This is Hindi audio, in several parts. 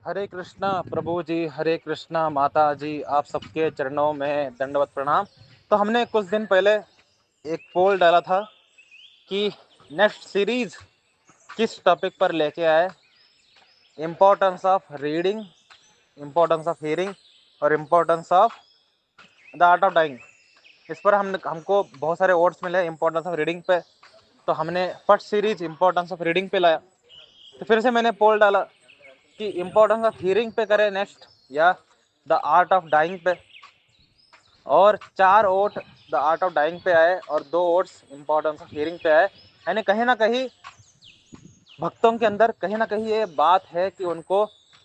हरे कृष्णा प्रभु जी, हरे कृष्णा माता जी, आप सबके चरणों में दंडवत प्रणाम। तो हमने कुछ दिन पहले एक पोल डाला था कि नेक्स्ट सीरीज किस टॉपिक पर लेके आए। Importance of reading, importance of hearing और importance of the art of dying. इस पर हमको बहुत सारे वर्ड्स मिले इम्पोर्टेंस ऑफ रीडिंग पे, तो हमने first series importance of reading पे लाया। तो फिर से मैंने पोल डाला कि इम्पोर्टेंस ऑफ हियरिंग पे करें नेक्स्ट या द आर्ट ऑफ डाइंग पे, और 4 vote the art of dying पे आए और 2 वोट्स इम्पोर्टेंस ऑफ हियरिंग पे आए। यानी कहीं ना कहीं भक्तों के अंदर कहीं ना कहीं ये बात है कि उनको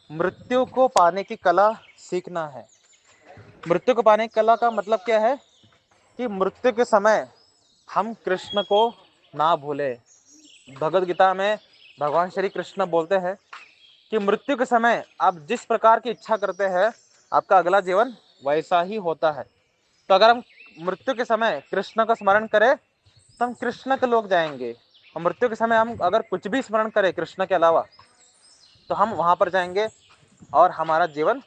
मृत्यु को पाने की कला सीखना है। मृत्यु को पाने की कला का मतलब क्या है कि मृत्यु के समय हम कृष्ण को ना भूले। भगवद गीता में भगवान श्री कृष्ण बोलते हैं कि मृत्यु के समय आप जिस प्रकार की इच्छा करते हैं आपका अगला जीवन वैसा ही होता है। तो अगर हम मृत्यु के समय कृष्ण का स्मरण करें तो हम कृष्ण के लोग जाएंगे, और मृत्यु के समय हम अगर कुछ भी स्मरण करें कृष्ण के अलावा तो हम वहां पर जाएंगे और हमारा जीवन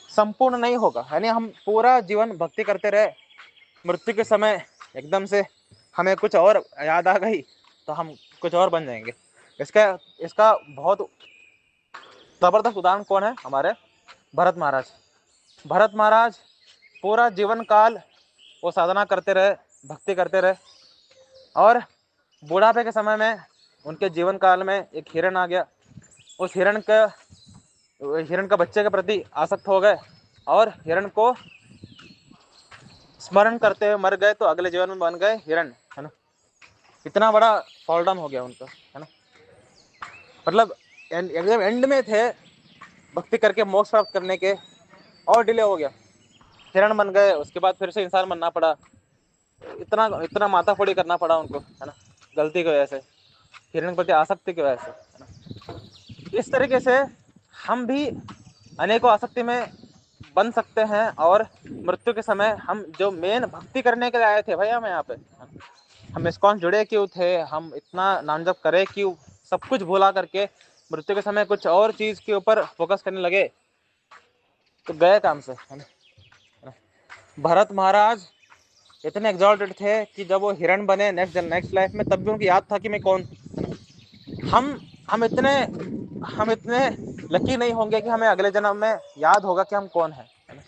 संपूर्ण नहीं होगा। यानी हम पूरा जीवन भक्ति करते रहे, मृत्यु के समय एकदम से हमें कुछ और याद आ गई तो हम कुछ और बन जाएंगे। इसका इसका बहुत जबरदस्त उदाहरण कौन है? हमारे भरत महाराज। भरत महाराज पूरा जीवन काल वो साधना करते रहे, भक्ति करते रहे, और बुढ़ापे के समय में उनके जीवन काल में एक हिरण आ गया। उस हिरण का बच्चे के प्रति आसक्त हो गए और हिरण को स्मरण करते हुए मर गए, तो अगले जीवन में बन गए हिरण, है ना। इतना बड़ा फॉल डाउन हो गया उनका, है ना। मतलब एकदम एंड में थे भक्ति करके मोक्ष प्राप्त करने के, और डिले हो गया, हिरण बन गए। उसके बाद फिर से इंसान बनना पड़ा, इतना इतना माथाफोड़ी करना पड़ा उनको, है ना, गलती की वजह से, हिरण के प्रति आसक्ति की वजह से, है ना। इस तरीके से हम भी अनेकों आसक्ति में बन सकते हैं, और मृत्यु के समय हम जो मेन भक्ति करने के लिए आए थे भाई, हम यहाँ पे हम इस्कॉन जुड़े क्यों थे, हम इतना नाम जप करे क्यों, सब कुछ भुला करके मृत्यु के समय कुछ और चीज के ऊपर फोकस करने लगे तो गए काम से, है ना। भरत महाराज इतने एग्जॉल्टेड थे कि जब वो हिरण बने नेक्स्ट लाइफ में, तब भी उनको याद था कि मैं कौन। हम हम इतने हम इतने लकी नहीं होंगे कि हमें अगले जन्म में याद होगा कि हम कौन है ना।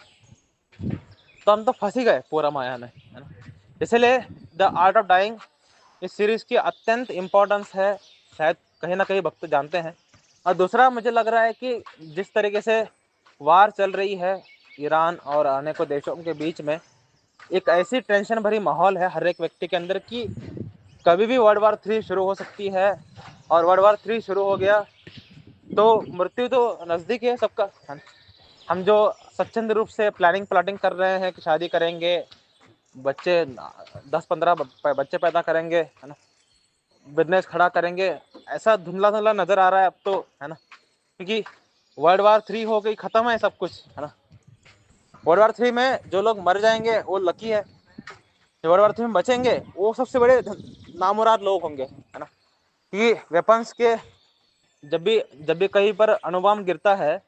तो हम तो फंस ही गए पूरा माया में, है ना। इसलिए द आर्ट ऑफ डाइंग इस सीरीज की अत्यंत इम्पोर्टेंस है, शायद कहीं ना कहीं भक्त जानते हैं। और दूसरा मुझे लग रहा है कि जिस तरीके से वार चल रही है ईरान और अनेकों देशों के बीच में, एक ऐसी टेंशन भरी माहौल है हर एक व्यक्ति के अंदर कि कभी भी वर्ल्ड वार 3 शुरू हो सकती है, और वर्ल्ड वार 3 शुरू हो गया तो मृत्यु तो नज़दीक है सबका, है ना। हम जो स्वच्छंद रूप से प्लाटिंग कर रहे हैं कि शादी करेंगे, बच्चे 10-15 बच्चे पैदा करेंगे, है ना, बिजनेस खड़ा करेंगे, ऐसा धुंधला धुंधला नजर आ रहा है अब तो, है ना, क्योंकि वर्ल्ड वार 3 हो गई, खत्म है सब कुछ, है ना। वर्ल्ड वार 3 में जो लोग मर जाएंगे वो लकी है, जो वर्ल्ड वार 3 में बचेंगे वो सबसे बड़े नामुराद लोग होंगे, है ना। क्योंकि वेपन्स के जब भी कहीं पर अणुबम गिरता है,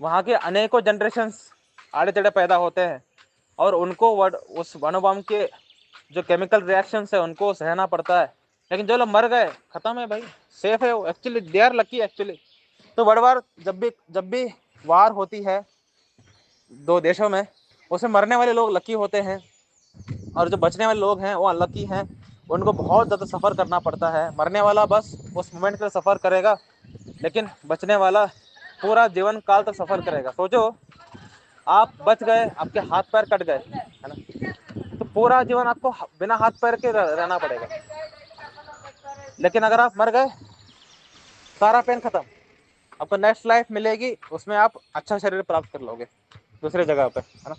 वहाँ के अनेकों जनरेशन्स आड़े टेढ़े पैदा होते हैं, और उनको उस अणुबम के जो केमिकल रिएक्शंस है उनको सहना पड़ता है। लेकिन जो लोग मर गए खत्म है भाई, सेफ है वो, actually they are lucky actually. तो वर्ल्ड वार जब भी वार होती है 2 देशों में, उसमें मरने वाले लोग लकी होते हैं, और जो बचने वाले लोग हैं वो अनलकी हैं, उनको बहुत ज़्यादा सफ़र करना पड़ता है। मरने वाला बस उस मोमेंट के लिए सफ़र करेगा, लेकिन बचने वाला पूरा जीवन काल तक सफ़र करेगा। सोचो, आप बच गए, आपके हाथ पैर कट गए, है ना, तो पूरा जीवन आपको बिना हाथ पैर के रहना पड़ेगा। लेकिन अगर आप मर गए, सारा पेन खत्म, आपको नेक्स्ट लाइफ मिलेगी, उसमें आप अच्छा शरीर प्राप्त कर लोगे दूसरे जगह पे, है ना,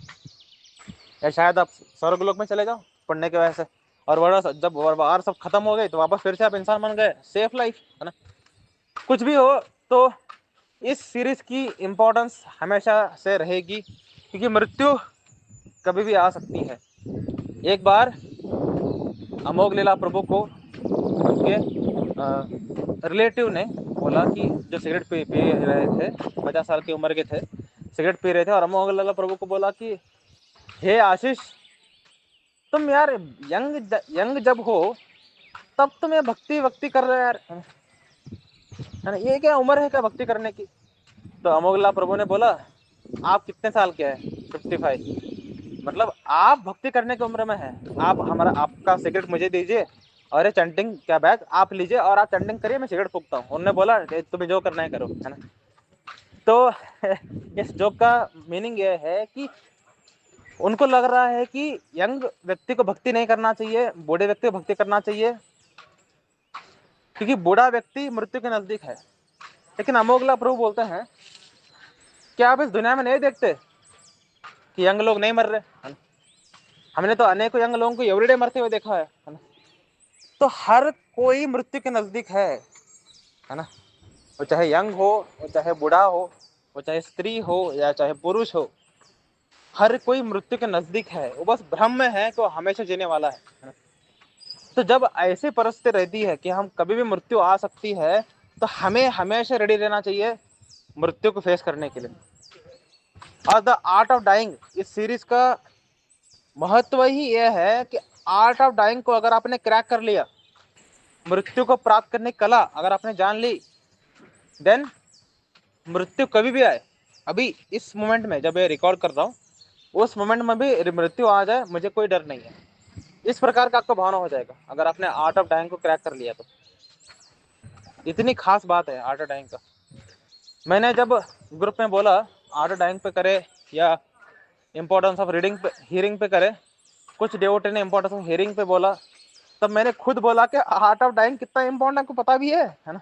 या शायद आप स्वर्गलोक में चले जाओ पढ़ने की वजह से। और वर्ड जब वार सब खत्म हो गई तो वापस फिर से आप इंसान बन गए, सेफ लाइफ, है ना। कुछ भी हो, तो इस सीरीज की इम्पोर्टेंस हमेशा से रहेगी, क्योंकि मृत्यु कभी भी आ सकती है। एक बार अमोघ लीला प्रभु को उनके रिलेटिव ने बोला कि जो सिगरेट पी रहे थे, 50 साल की उम्र के थे, सिगरेट पी रहे थे, और अमोघलाल प्रभु को बोला कि हे आशीष, तुम यार यंग जब हो तब तुम ये भक्ति कर रहे हो यार, है ना, ये क्या उम्र है क्या भक्ति करने की? तो अमोघलाल प्रभु ने बोला, आप कितने साल के हैं? 55। मतलब आप भक्ति करने की उम्र में हैं, आप आपका सिगरेट मुझे दीजिए और ये चैंटिंग क्या बैग आप लीजिए और आप चैंटिंग करिए, मैं सिगरेट फूकता हूँ। उन्होंने बोला तुम्हें जो करना है करो, है ना। तो इस जोक का मीनिंग ये है कि उनको लग रहा है कि यंग व्यक्ति को भक्ति नहीं करना चाहिए, बूढ़े व्यक्ति को भक्ति करना चाहिए, क्योंकि बूढ़ा व्यक्ति मृत्यु के नजदीक है। लेकिन अमोघलाल प्रभु बोलते हैं क्या आप इस दुनिया में नहीं देखते कि यंग लोग नहीं मर रहे, है ना? हमने तो अनेकों यंग लोगों को एवरीडे मरते हुए देखा है ना। तो हर कोई मृत्यु के नजदीक है ना। वो चाहे यंग हो, वो चाहे बूढ़ा हो, वो चाहे स्त्री हो या चाहे पुरुष हो, हर कोई मृत्यु के नजदीक है। वो बस भ्रम में है कि वो हमेशा जीने वाला है ना। तो जब ऐसी परिस्थिति रहती है कि हम कभी भी मृत्यु आ सकती है, तो हमें हमेशा रेडी रहना चाहिए मृत्यु को फेस करने के लिए। और द आर्ट ऑफ डाइंग इस सीरीज का महत्व ही यह है कि आर्ट ऑफ डाइंग को अगर आपने क्रैक कर लिया, मृत्यु को प्राप्त करने की कला अगर आपने जान ली, देन मृत्यु कभी भी आए, अभी इस मोमेंट में जब ये रिकॉर्ड कर रहा हूँ, उस मोमेंट में भी मृत्यु आ जाए, मुझे कोई डर नहीं है। इस प्रकार का आपको भावना हो जाएगा अगर आपने आर्ट ऑफ डाइंग को क्रैक कर लिया तो। इतनी खास बात है आर्ट ऑफ डाइंग का। मैंने जब ग्रुप में बोला आर्ट ऑफ डाइंग पे करे या इम्पोर्टेंस ऑफ रीडिंग पे, हियरिंग पे करे, कुछ डिवोटी ने इम्पोर्टेंस ऑफ हियरिंग पे बोला, तब मैंने खुद बोला कि आर्ट ऑफ डाइंग कितना इंपॉर्टेंट आपको पता भी है ना।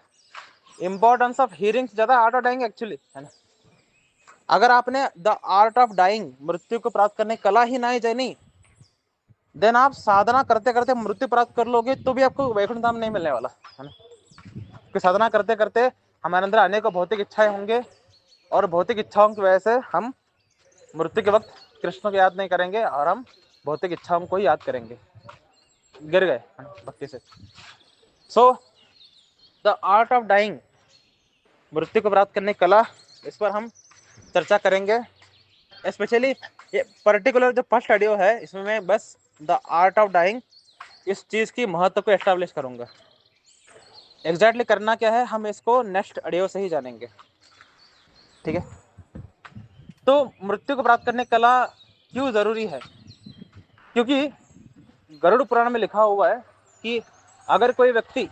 इंपॉर्टेंस ऑफ हियरिंग से ज्यादा आर्ट ऑफ डाइंग एक्चुअली, है ना। अगर आपने द आर्ट ऑफ डाइंग, मृत्यु को प्राप्त करने की कला ही नहीं जानी, देन आप साधना करते करते मृत्यु प्राप्त कर लोगे तो भी आपको वैकुंठ धाम नहीं मिलने वाला, है ना। क्योंकि साधना करते करते हमारे अंदर अनेकों भौतिक इच्छाएं होंगे, और भौतिक इच्छाओं की वजह से हम मृत्यु के वक्त कृष्ण को याद नहीं करेंगे और हम भौतिक इच्छाओं को ही याद करेंगे, गिर गए भक्ति से। So the art of dying, मृत्यु को प्राप्त करने की कला, इस पर हम चर्चा करेंगे। स्पेशली ये पर्टिकुलर जो फर्स्ट ऑडियो है, इसमें मैं बस द आर्ट ऑफ डाइंग इस चीज़ की महत्व को एस्टैब्लिश करूंगा। एग्जैक्टली करना क्या है हम इसको नेक्स्ट ऑडियो से ही जानेंगे, ठीक है। तो मृत्यु को प्राप्त करने की कला क्यों जरूरी है? क्योंकि गरुड़ पुराण में लिखा हुआ है कि अगर कोई व्यक्ति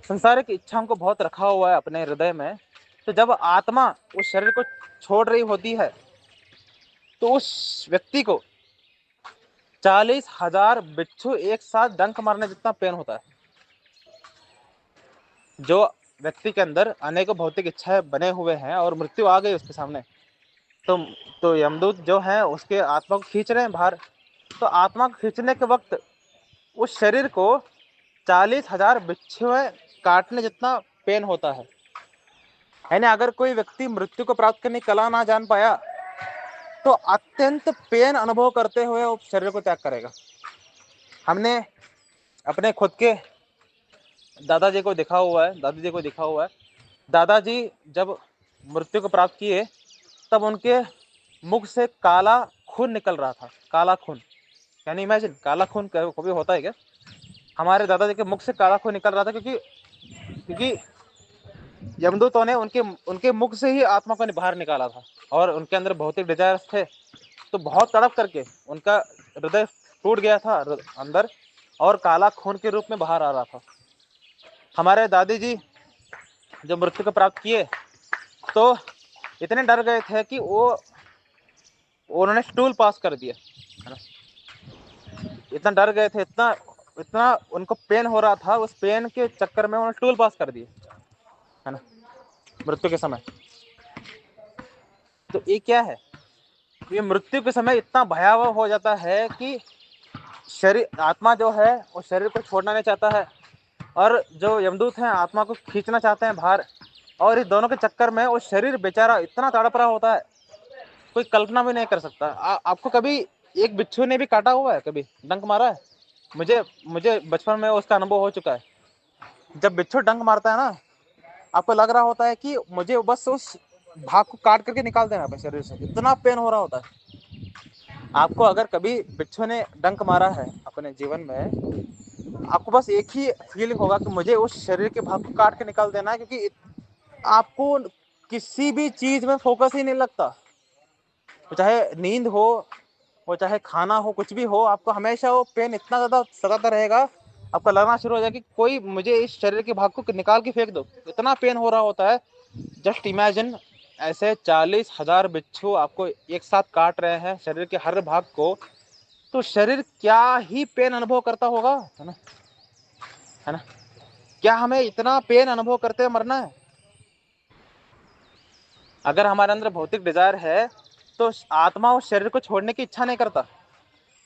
संसारिक इच्छाओं को बहुत रखा हुआ है अपने हृदय में, तो जब आत्मा उस शरीर को छोड़ रही होती है, तो उस व्यक्ति को 40,000 बिच्छू एक साथ डंक मारने जितना पेन होता है। जो व्यक्ति के अंदर अनेकों भौतिक इच्छाएं बने हुए हैं और मृत्यु आ गई उसके सामने, तो यमदूत जो है उसके आत्मा को खींच रहे हैं बाहर। तो आत्मा को खींचने के वक्त उस शरीर को 40,000 बिच्छुएं काटने जितना पेन होता है। यानी अगर कोई व्यक्ति मृत्यु को प्राप्त करने की कला ना जान पाया, तो अत्यंत पेन अनुभव करते हुए वो शरीर को त्याग करेगा। हमने अपने खुद के दादाजी को देखा हुआ है, दादी जी को देखा हुआ है। दादाजी जब मृत्यु को प्राप्त किए, तब उनके मुख से काला खून निकल रहा था, काला खून। यानी इमेजिन, काला खून कभी होता है क्या? हमारे दादाजी के मुख से काला खून निकल रहा था, क्योंकि यमदूतों ने उनके उनके मुख से ही आत्मा को बाहर निकाला था, और उनके अंदर भौतिक डिजायर्स थे, तो बहुत तड़प करके उनका हृदय टूट गया था अंदर, और काला खून के रूप में बाहर आ रहा था। हमारे दादी जी जब मृत्यु को प्राप्त किए, तो इतने डर गए थे कि उन्होंने स्टूल पास कर दिया, है ना। इतना डर गए थे, इतना इतना उनको पेन हो रहा था, उस पेन के चक्कर में उन्होंने स्टूल पास कर दिए, है ना, मृत्यु के समय। तो ये क्या है? ये मृत्यु के समय इतना भयावह हो जाता है कि शरीर, आत्मा जो है वो शरीर को छोड़ना नहीं चाहता है, और जो यमदूत हैं आत्मा को खींचना चाहते हैं बाहर, और इस दोनों के चक्कर में वो शरीर बेचारा इतना तड़प रहा होता है, कोई कल्पना भी नहीं कर सकता। आपको कभी एक बिच्छू ने भी काटा हुआ है, कभी डंक मारा है? मुझे मुझे बचपन में उसका अनुभव हो चुका है। जब बिच्छू डंक मारता है ना, आपको लग रहा होता है कि मुझे बस उस भाग को काट करके निकाल देना अपने शरीर से, इतना पेन हो रहा होता है। आपको अगर कभी बिच्छू ने डंक मारा है अपने जीवन में, आपको बस एक ही फीलिंग होगा कि मुझे उस शरीर के भाग को काट के निकाल देना है, क्योंकि आपको किसी भी चीज में फोकस ही नहीं लगता। तो चाहे नींद हो, वो चाहे खाना हो, कुछ भी हो, आपको हमेशा वो पेन इतना ज्यादा सताता रहेगा, आपका लगना शुरू हो जाएगा कि कोई मुझे इस शरीर के भाग को निकाल के फेंक दो, इतना पेन हो रहा होता है। जस्ट इमेजिन, ऐसे 40,000 बिच्छू आपको एक साथ काट रहे हैं शरीर के हर भाग को, तो शरीर क्या ही पेन अनुभव करता होगा, है ना, है ना। क्या हमें इतना पेन अनुभव करते हुए मरना है? अगर हमारे अंदर भौतिक डिजायर है तो आत्मा उस शरीर को छोड़ने की इच्छा नहीं करता,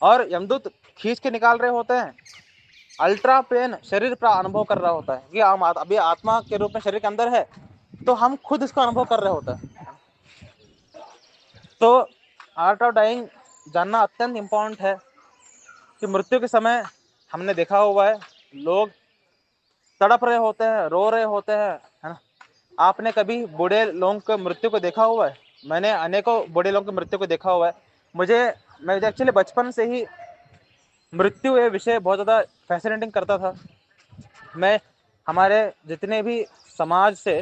और यमदूत खींच के निकाल रहे होते हैं। अल्ट्रा पेन शरीर पर अनुभव कर रहा होता है कि हम अभी आत्मा के रूप में शरीर के अंदर है, तो हम खुद इसको अनुभव कर रहे होते हैं। तो आर्ट ऑफ डाइंग जानना अत्यंत इम्पोर्टेंट है कि मृत्यु के समय हमने देखा हुआ है लोग तड़प रहे होते हैं, रो रहे होते हैं, है ना। आपने कभी बूढ़े लोगों के मृत्यु को देखा हुआ है? मैंने अनेकों बूढ़े लोगों की मृत्यु को देखा हुआ है। मैं एक्चुअली बचपन से ही मृत्यु ये विषय बहुत ज़्यादा फैसिनेटिंग करता था। मैं हमारे जितने भी समाज से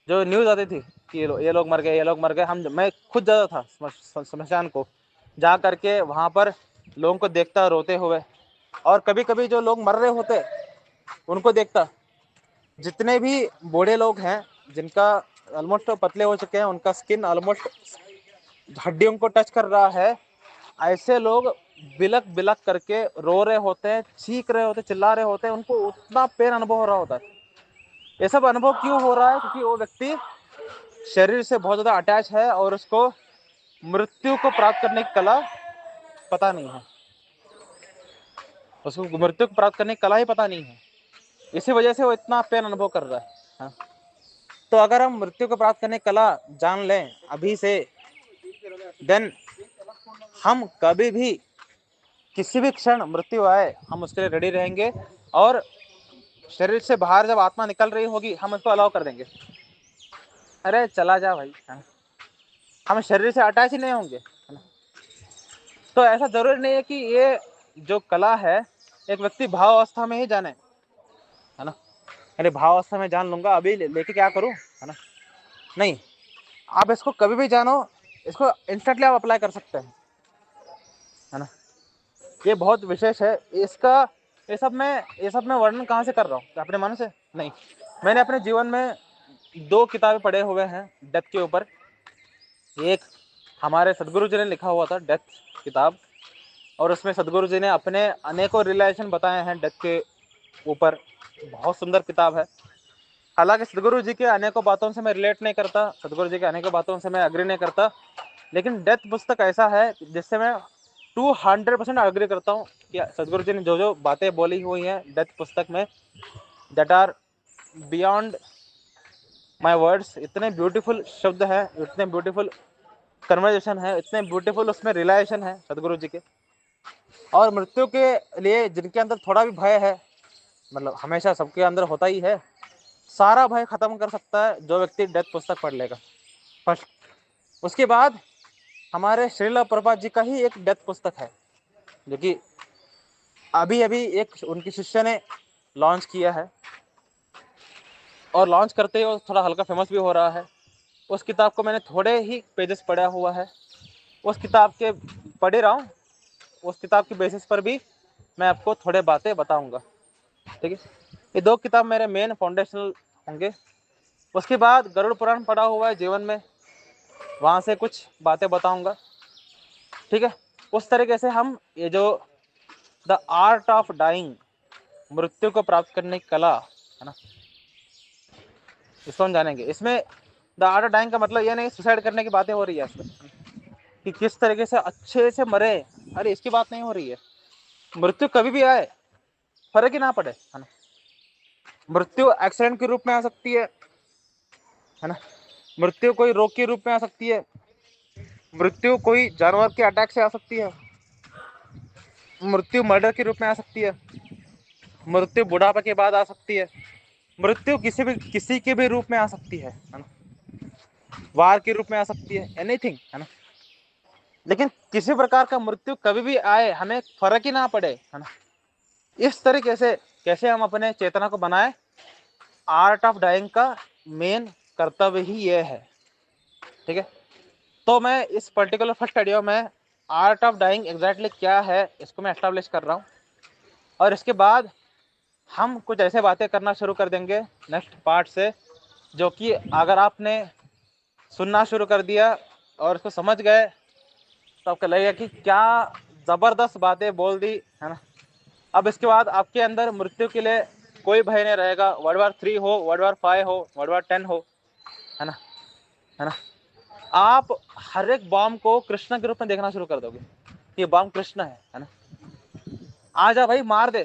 जो न्यूज़ आती थी कि ये लोग मर गए, ये लोग मर गए, मैं खुद जाता था शमशान को, जा करके वहाँ पर लोगों को देखता रोते हुए, और कभी कभी जो लोग मर रहे होते उनको देखता। जितने भी बूढ़े लोग हैं जिनका ऑलमोस्ट पतले हो चुके हैं, उनका स्किन ऑलमोस्ट हड्डियों को टच कर रहा है, ऐसे लोग बिलक बिलक करके रो रहे होते हैं, चीख रहे होते, चिल्ला रहे होते हैं, उनको उतना पेन अनुभव हो रहा होता है। ये सब अनुभव क्यों हो रहा है? क्योंकि वो व्यक्ति शरीर से बहुत ज़्यादा अटैच है और उसको मृत्यु को प्राप्त करने की कला पता नहीं है, उसको मृत्यु को प्राप्त करने की कला ही पता नहीं है, इसी वजह से वो इतना पेन अनुभव कर रहा है। हाँ। तो अगर हम मृत्यु को प्राप्त करने की कला जान लें अभी से, देन हम कभी भी किसी भी क्षण मृत्यु आए हम उसके लिए रेडी रहेंगे, और शरीर से बाहर जब आत्मा निकल रही होगी हम उसको अलाउ कर देंगे, अरे चला जा भाई। हाँ। हम शरीर से अटैच ही नहीं होंगे, है ना। तो ऐसा जरूरी नहीं है कि ये जो कला है एक व्यक्ति भाव अवस्था में ही जाने, है ना। अरे भाव अवस्था में जान लूंगा, अभी लेके क्या करूं, है ना। नहीं, आप इसको कभी भी जानो, इसको इंस्टेंटली आप अप्लाई कर सकते हैं, है ना। ये बहुत विशेष है इसका। ये सब मैं वर्णन कहाँ से कर रहा हूँ? अपने मन से नहीं, मैंने अपने जीवन में 2 किताबें पढ़े हुए हैं डेथ के ऊपर। एक हमारे सदगुरु जी ने लिखा हुआ था डेथ किताब, और उसमें सदगुरु जी ने अपने अनेकों रिलेशन बताए हैं डेथ के ऊपर। बहुत सुंदर किताब है। हालांकि सदगुरु जी के अनेकों बातों से मैं रिलेट नहीं करता, सदगुरु जी के अनेकों बातों से मैं एग्री नहीं करता, लेकिन डेथ पुस्तक ऐसा है जिससे मैं 200% एग्री करता हूँ कि सदगुरु जी ने जो जो बातें बोली हुई हैं डेथ पुस्तक में, that are beyond my words. इतने ब्यूटीफुल शब्द हैं, इतने ब्यूटीफुल कन्वर्जेशन है, इतने ब्यूटीफुल उसमें रिलेशन है सदगुरु जी के। और मृत्यु के लिए जिनके अंदर थोड़ा भी भय है, मतलब हमेशा सबके अंदर होता ही है, सारा भय खत्म कर सकता है जो व्यक्ति डेथ पुस्तक पढ़ लेगा फर्स्ट। उसके बाद हमारे श्रील प्रभुपाद जी का ही एक डेथ पुस्तक है जो कि अभी अभी एक उनकी शिष्य ने लॉन्च किया है, और लॉन्च करते ही थोड़ा हल्का फेमस भी हो रहा है। उस किताब को मैंने थोड़े ही पेजेस पढ़ा हुआ है, उस किताब के पढ़ रहा हूँ, उस किताब के बेसिस पर भी मैं आपको थोड़े बातें बताऊंगा, ठीक है। ये 2 किताब मेरे मेन फाउंडेशनल होंगे। उसके बाद गरुड़ पुराण पढ़ा हुआ है जीवन में, वहाँ से कुछ बातें बताऊंगा, ठीक है। उस तरीके से हम ये जो द आर्ट ऑफ डाइंग, मृत्यु को प्राप्त करने की कला, है ना, इसको हम जानेंगे। इसमें द आर्ट ऑफ डाइंग का मतलब ये नहीं सुसाइड करने की बातें हो रही है इसमें, कि किस तरीके से अच्छे से मरे, अरे इसकी बात नहीं हो रही है। मृत्यु कभी भी आए, फर्क ही ना पड़े, है ना। मृत्यु एक्सीडेंट के रूप में आ सकती है ना। मृत्यु कोई रोग के रूप में आ सकती है, मृत्यु कोई जानवर के अटैक से आ सकती है, मृत्यु मर्डर के रूप में आ सकती है, मृत्यु बुढ़ापे के बाद आ सकती है, मृत्यु किसी के भी रूप में आ सकती है ना, वार के रूप में आ सकती है, एनीथिंग, है ना। लेकिन किसी प्रकार का मृत्यु कभी भी आए हमें फर्क ही ना पड़े, है ना। इस तरीके से कैसे हम अपने चेतना को बनाए, आर्ट ऑफ डाइंग का मेन कर्तव्य ही ये है, ठीक है। तो मैं इस पर्टिकुलर फर्स्ट वीडियो में आर्ट ऑफ डाइंग एग्जैक्टली क्या है इसको मैं एस्टेब्लिश कर रहा हूँ, और इसके बाद हम कुछ ऐसे बातें करना शुरू कर देंगे नेक्स्ट पार्ट से, जो कि अगर आपने सुनना शुरू कर दिया और इसको समझ गए तो आपको लगेगा कि क्या ज़बरदस्त बातें बोल दी, है ना। अब इसके बाद आपके अंदर मृत्यु के लिए कोई भय नहीं रहेगा, वर्ल्ड वार 3 हो, वर्ल्ड वार 5 हो, वर्ल्ड वार 10 हो, है ना, है ना। आप हर एक बॉम्ब को कृष्ण के रूप में देखना शुरू कर दोगे, ये बॉम्ब कृष्ण है ना। आ जा भाई मार दे।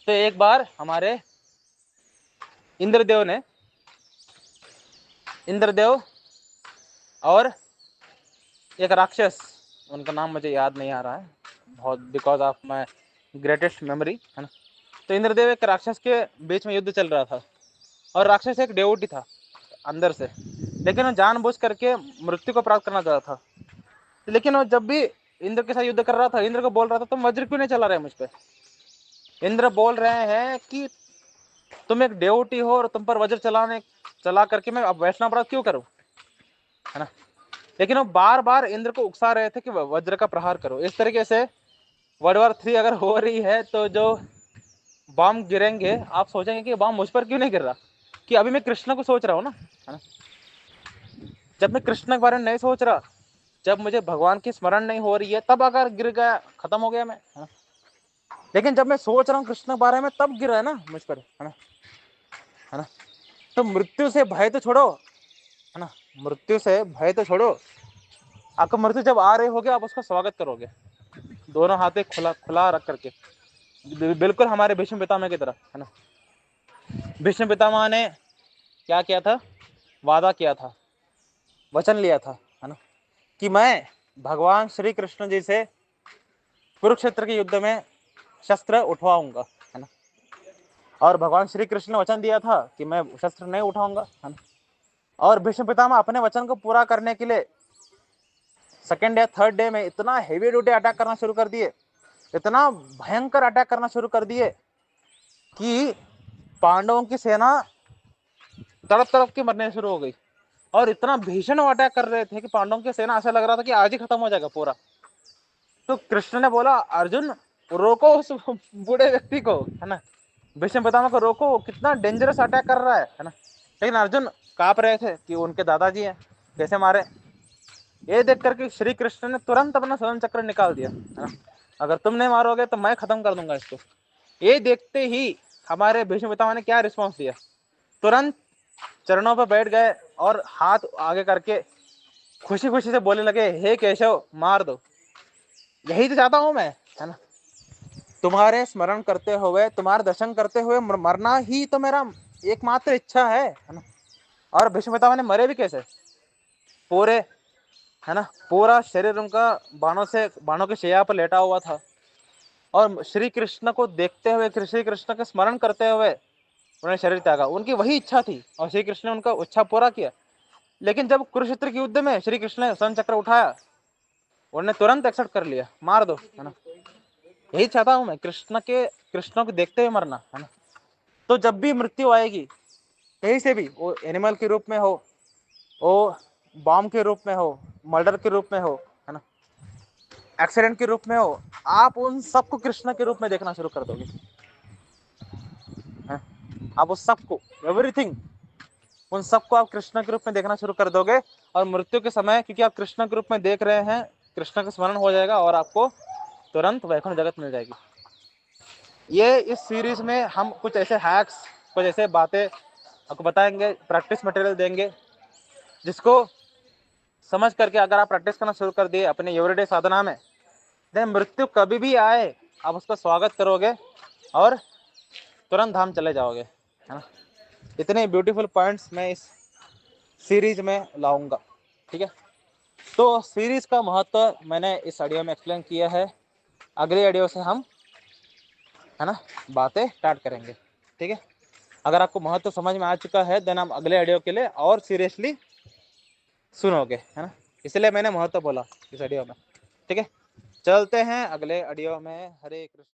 तो एक बार हमारे इंद्रदेव और एक राक्षस, उनका नाम मुझे याद नहीं आ रहा है बहुत, because of my greatest memory, है ना। तो इंद्रदेव एक राक्षस के बीच में युद्ध चल रहा था, और राक्षस एक डेवोटी था अंदर से, लेकिन वो जानबूझ करके मृत्यु को प्राप्त करना चाहता था। लेकिन वो जब भी इंद्र के साथ युद्ध कर रहा था, इंद्र को बोल रहा था तुम वज्र क्यों नहीं चला रहे मुझ पे। इंद्र बोल रहे हैं कि तुम एक डेवोटी हो और तुम पर वज्र चला करके मैं अब वैष्णव अपराध क्यों करूं, है ना। लेकिन वो बार बार इंद्र को उकसा रहे थे कि वज्र का प्रहार करो। इस तरीके से वर्ल्ड वार 3 अगर हो रही है तो जो बॉम्ब गिरेंगे आप सोचेंगे कि बॉम्ब मुझ पर क्यों नहीं गिर रहा, कि अभी मैं कृष्ण को सोच रहा हूँ ना, है ना। जब मैं कृष्ण के बारे में नहीं सोच रहा, जब मुझे भगवान की स्मरण नहीं हो रही है, तब अगर गिर गया खत्म हो गया मैं, है ना। लेकिन जब मैं सोच रहा हूँ कृष्ण के बारे में तब गिरा है ना मुझ पर, है ना, है ना। तो मृत्यु से भय तो छोड़ो, है ना, मृत्यु से भय तो छोड़ो। आपको मृत्यु जब आ रही होगी आप उसका स्वागत करोगे दोनों हाथे खुला खुला रख करके, बिल्कुल हमारे भीष्म पितामह की तरह, है ना। भीष्म पितामह ने क्या किया था, वादा किया था, वचन लिया था, है ना, कि मैं भगवान श्री कृष्ण जी से कुरुक्षेत्र के युद्ध में शस्त्र उठवाऊंगा, है ना। और भगवान श्री कृष्ण ने वचन दिया था कि मैं शस्त्र नहीं उठाऊंगा, है ना। और भीष्म पितामह अपने वचन को पूरा करने के लिए सेकेंड या थर्ड डे में इतना हेवी ड्यूटी अटैक करना शुरू कर दिए, इतना भयंकर अटैक करना शुरू कर दिए कि पांडवों की सेना तड़प तड़प के मरने शुरू हो गई। और इतना भीषण अटैक कर रहे थे कि पांडवों की सेना ऐसा लग रहा था कि आज ही खत्म हो जाएगा पूरा। तो कृष्ण ने बोला अर्जुन रोको उस बूढ़े व्यक्ति को, है ना, भीष्म पितामह को रोको, कितना डेंजरस अटैक कर रहा है ना। लेकिन अर्जुन कांप रहे थे कि उनके दादाजी हैं, कैसे मारे। ये देख करके श्री कृष्ण ने तुरंत अपना स्वर्ण चक्र निकाल दिया, है ना, अगर तुम नहीं मारोगे तो मैं खत्म कर दूंगा इसको। ये देखते ही हमारे भीष्म पितामह ने क्या रिस्पॉन्स दिया, तुरंत चरणों पर बैठ गए और हाथ आगे करके खुशी खुशी से बोलने लगे हे केशव मार दो। यही तो चाहता हूं मैं, है ना, तुम्हारे स्मरण करते हुए, तुम्हारे दर्शन करते हुए मरना ही तो मेरा एकमात्र इच्छा है ना। और भीष्म पितामह ने मरे भी कैसे, पूरे, है ना, पूरा शरीर उनका बाणों के शैया पर लेटा हुआ था, और श्री कृष्ण को देखते हुए, श्री कृष्ण का स्मरण करते हुए उन्होंने शरीर त्यागा। उनकी वही इच्छा थी और श्री कृष्ण ने उनका इच्छा पूरा किया। लेकिन जब कुरुक्षेत्र के युद्ध में श्री कृष्ण ने स्वर्ण चक्र उठाया, उन्होंने तुरंत एक्सेप्ट कर लिया, मार दो, है ना। यही चाहता हूं मैं, कृष्ण को देखते हुए मरना, है ना। तो जब भी मृत्यु आएगी कहीं से भी, वो एनिमल के रूप में हो, वो बॉम्ब के रूप में हो, मर्डर के रूप में हो, है ना, एक्सीडेंट के रूप में हो, आप उन सबको कृष्ण के रूप में देखना शुरू कर दोगे, है? आप उस सबको, एवरीथिंग, उन सबको आप कृष्ण के रूप में देखना शुरू कर दोगे। और मृत्यु के समय क्योंकि आप कृष्ण के रूप में देख रहे हैं, कृष्ण का स्मरण हो जाएगा और आपको तुरंत वैकुंठ जगत मिल जाएगी। ये इस सीरीज में हम कुछ ऐसे हैक्स, कुछ ऐसे बातें आपको बताएंगे, प्रैक्टिस मटेरियल देंगे, जिसको समझ करके अगर आप प्रैक्टिस करना शुरू कर दिए अपने एवरीडे साधना में, देन मृत्यु कभी भी आए आप उसका स्वागत करोगे और तुरंत धाम चले जाओगे, है ना। इतने ब्यूटीफुल पॉइंट्स मैं इस सीरीज में लाऊंगा, ठीक है। तो सीरीज का महत्व मैंने इस ऑडियो में एक्सप्लेन किया है, अगले ऑडियो से हम, है ना, बातें स्टार्ट करेंगे, ठीक है। अगर आपको महत्व समझ में आ चुका है देन आप अगले ऑडियो के लिए और सीरियसली सुनोगे, है ना। इसलिए मैंने महत्व बोला इस ऑडियो में। ठीक है, चलते हैं अगले ऑडियो में। हरे कृष्ण।